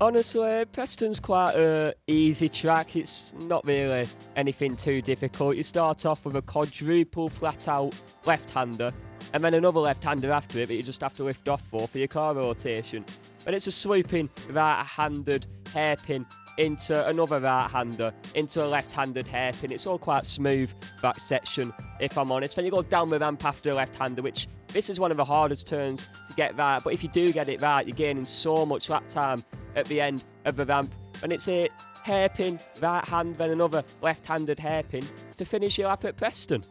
Honestly, Preston's quite an easy track. It's not really anything too difficult. You start off with a quadruple flat-out left-hander, and then another left-hander after it that you just have to lift off for your car rotation. And it's a swooping right-handed hairpin into another right-hander, into a left-handed hairpin. It's all quite smooth, that section, if I'm honest. Then you go down the ramp after a left-hander, which this is one of the hardest turns to get right. But if you do get it right, you're gaining so much lap time at the end of the ramp. And it's a hairpin, right hand, then another left-handed hairpin to finish your lap at Preston.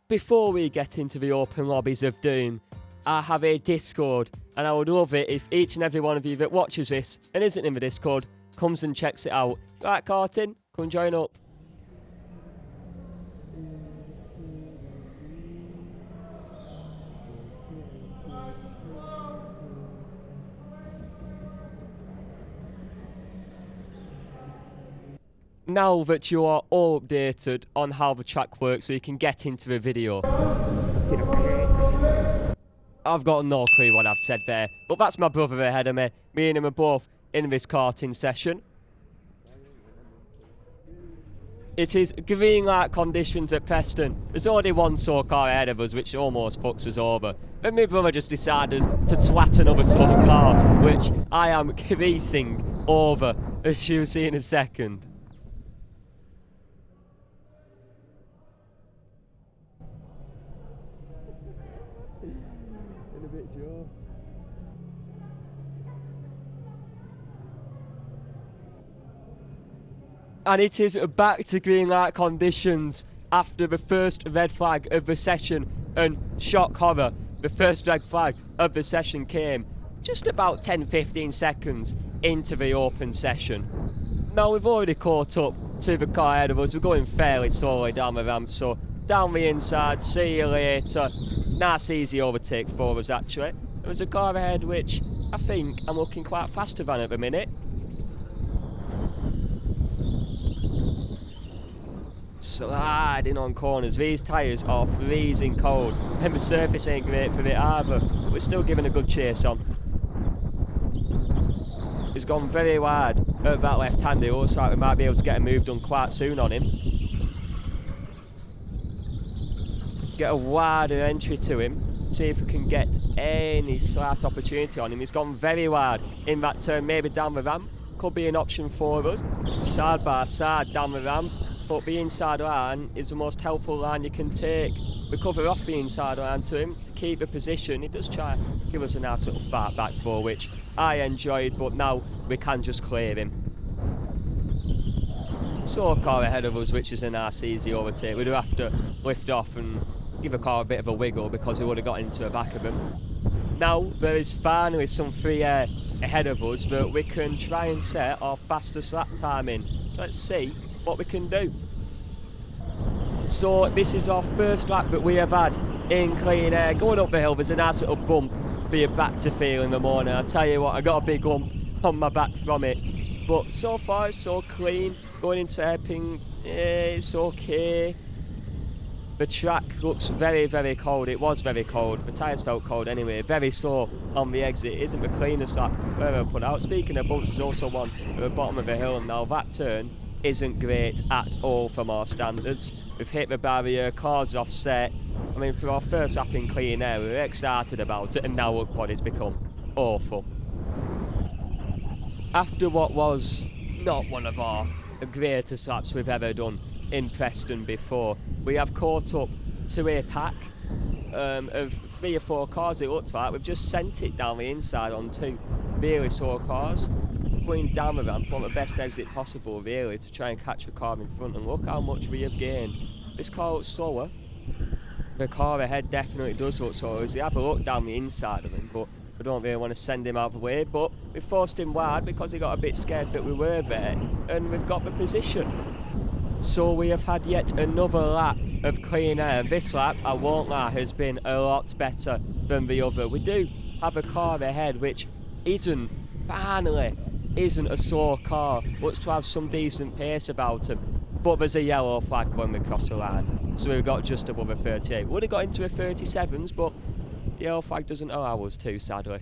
Before we get into the open lobbies of doom, I have a Discord, and I would love it if each and every one of you that watches this and isn't in the Discord comes and checks it out. Right, Cartin, come join up. Now that you are all updated on how the track works, we can get into the video. I've got no clue what I've said there, but that's my brother ahead of me. Me and him are both in this karting session. It is green light conditions at Preston. There's already one slow car ahead of us, which almost fucks us over. Then my brother just decided to twat another slow car, which I am creasing over, as you'll see in a second. And it is back to green light conditions after the first red flag of the session. And shock horror, the first red flag of the session came just about 10-15 seconds into the open session. Now we've already caught up to the car ahead of us. We're going fairly slowly down the ramp, so down the inside, see you later. Nice easy overtake for us actually. There was a car ahead which I think I'm looking quite faster than at the minute. Sliding on corners. These tyres are freezing cold and the surface ain't great for it either. We're still giving a good chase on. He's gone very wide at that left hand. It looks like we might be able to get a move done quite soon on him. Get a wider entry to him. See if we can get any slight opportunity on him. He's gone very wide in that turn, maybe down the ramp. Could be an option for us. Side by side down the ramp. But the inside line is the most helpful line you can take. We cover off the inside line to him to keep the position. He does try to give us a nice little fart back for, which I enjoyed, but now we can just clear him. So a car ahead of us, which is a nice easy overtake. We do have to lift off and give the car a bit of a wiggle because we would have got into the back of him. Now there is finally some free air ahead of us that we can try and set our fastest lap time in. So let's see what we can do. So this is our first lap that we have had in clean air. Going up the hill, there's a nice little bump for your back to feel in the morning. I'll tell you what, I got a big lump on my back from it. But so far it's so clean. Going into hairpin, it's okay. The track looks very, very cold. It was very cold. The tyres felt cold anyway. Very slow on the exit. It isn't the cleanest lap we've ever put out. Speaking of bumps, there's also one at the bottom of the hill. Now that turn isn't great at all from our standards. We've hit the barrier, cars offset. I mean, for our first lap in clean air, we were excited about it, and now look what it's become. Awful. After what was not one of our greatest laps we've ever done in Preston before, we have caught up to a pack of 3 or 4 cars, it looks like. We've just sent it down the inside on 2 really slow cars. Going down the ramp on the best exit possible, really, to try and catch the car in front, and look how much we have gained. This car looks slower. The car ahead definitely does look slower. We have a look down the inside of him, but we don't really want to send him out of the way. But we forced him wide because he got a bit scared that we were there, and we've got the position. So we have had yet another lap of clean air. This lap, I won't lie, has been a lot better than the other. We do have a car ahead which finally isn't a slow car, looks to have some decent pace about him, but there's a yellow flag when we cross the line, so we've got just above a 38. Would have got into a 37s, but the yellow flag doesn't allow us to, sadly.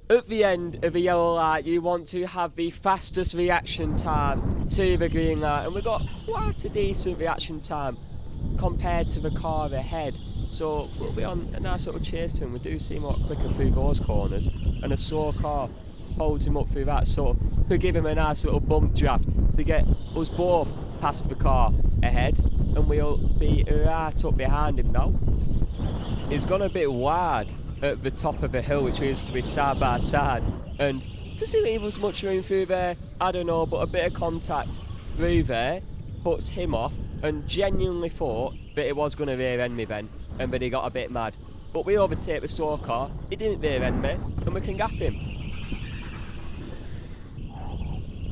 At the end of a yellow light, you want to have the fastest reaction time to the green light, and we got quite a decent reaction time compared to the car ahead. So we'll be on a nice little chase to him. We do seem a lot quicker through those corners, and a slow car holds him up through that. So we'll give him a nice little bump draft to get us both past the car ahead, and we'll be right up behind him now. He's gone a bit wide at the top of the hill, which used to be side by side, and does he leave us much room through there? I don't know, but a bit of contact through there puts him off, and genuinely thought that it was going to rear end me then, and then he got a bit mad. But we overtake the slow car, he didn't rear end me, and we can gap him.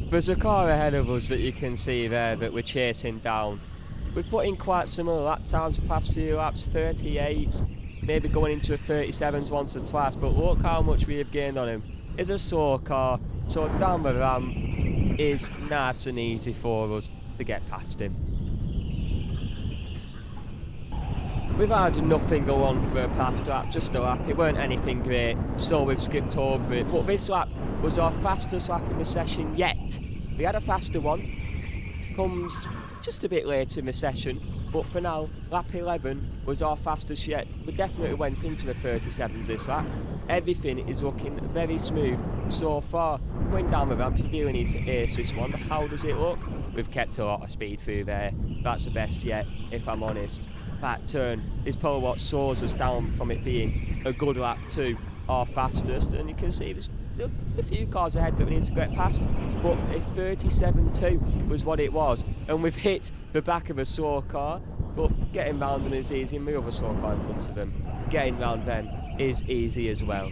There's a car ahead of us that you can see there that we're chasing down. We've put in quite similar lap times the past few laps, 38s, maybe going into a 37s once or twice, but look how much we have gained on him. It's a slow car, so down the ramp is nice and easy for us to get past him. We've had nothing go on for a past lap, just a lap. It weren't anything great, so we've skipped over it. But this lap was our fastest lap in the session yet. We had a faster one, comes just a bit later in the session, but for now, lap 11 was our fastest yet. We definitely went into the 37s this lap. Everything is looking very smooth so far. Going down the ramp, you really need to ace this one. How does it look? We've kept a lot of speed through there. That's the best yet, if I'm honest. That turn is probably what slows us down from it being a good lap to our fastest, and you can see there's a few cars ahead that we need to get past, but a 37.2 was what it was, and we've hit the back of a slow car, but getting round them is easy, and the other slow car in front of them, getting round them is easy as well.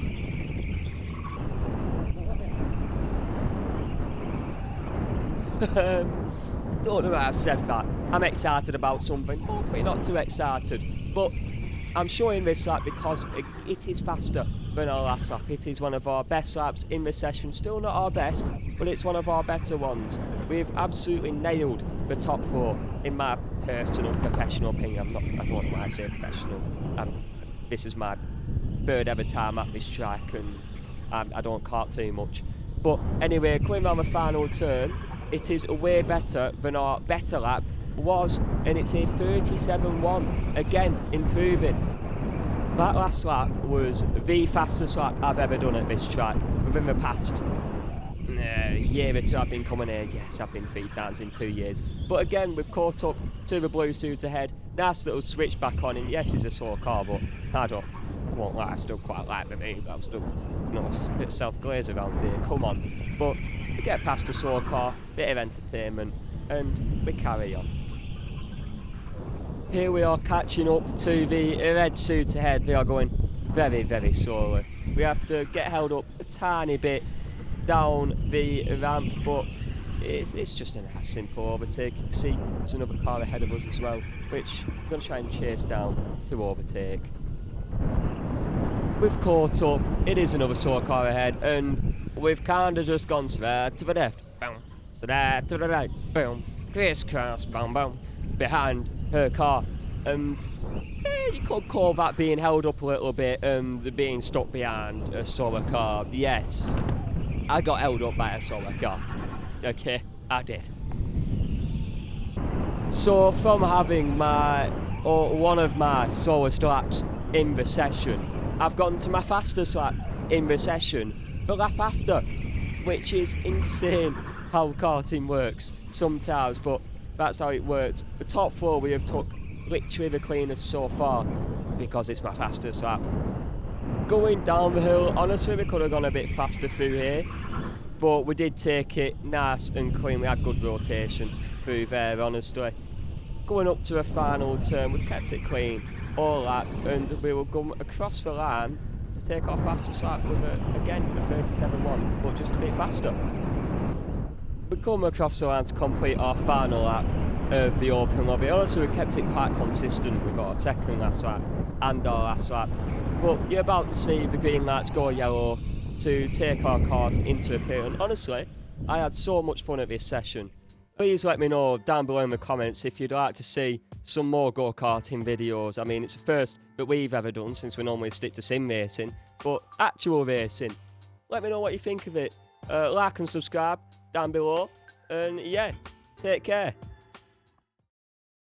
Don't know why I said that. I'm excited about something, hopefully not too excited, but I'm showing this lap because it is faster than our last lap. It is one of our best laps in the session, still not our best, but it's one of our better ones. We've absolutely nailed the top four in my personal professional opinion. I don't know why I say professional. This is my third ever time at this track, and I don't kart too much. But anyway, coming around the final turn, it is way better than our better lap was, and it's a 37.1, again improving. That last lap was the fastest lap I've ever done at this track within the past year or two. I've been coming here. Yes, I've been 3 times in 2 years, but again we've caught up to the blue suit ahead. Nice little switch back on him. Yes, he's a slow car, but I won't lie, I still quite like the move. I'm still a bit self-glaze around here, come on. But we get past the slow car, bit of entertainment, and we carry on. Here we are catching up to the red suit ahead. They are going very, very slowly. We have to get held up a tiny bit down the ramp, but it's just a nice simple overtake. You can see there's another car ahead of us as well, which I'm going to try and chase down to overtake. We've caught up. It is another slow car ahead, and we've kind of just gone straight to the left, boom, straight to the right, boom, crisscross, boom, boom, behind her car, and you could call that being held up a little bit, being stuck behind a slower car. Yes, I got held up by a slower car. Okay, I did. So from having one of my slowest laps in the session, I've gotten to my fastest lap in the session the lap after, which is insane how karting works sometimes, but that's how it works. The top 4 we have took literally the cleanest so far because it's my fastest lap. Going down the hill, honestly we could have gone a bit faster through here, but we did take it nice and clean. We had good rotation through there, honestly. Going up to a final turn, we've kept it clean all lap, and we will go across the line to take our fastest lap with again a 37.1, but just a bit faster. We come across the line to complete our final lap of the open lobby. Honestly, we kept it quite consistent with our second last lap and our last lap, but you're about to see the green lights go yellow to take our cars into a pit, and honestly I had so much fun at this session. Please let me know down below in the comments if you'd like to see some more go-karting videos. I mean, it's the first that we've ever done, since we normally stick to sim racing, but actual racing, Let me know what you think of it. Like and subscribe down below. And yeah, take care.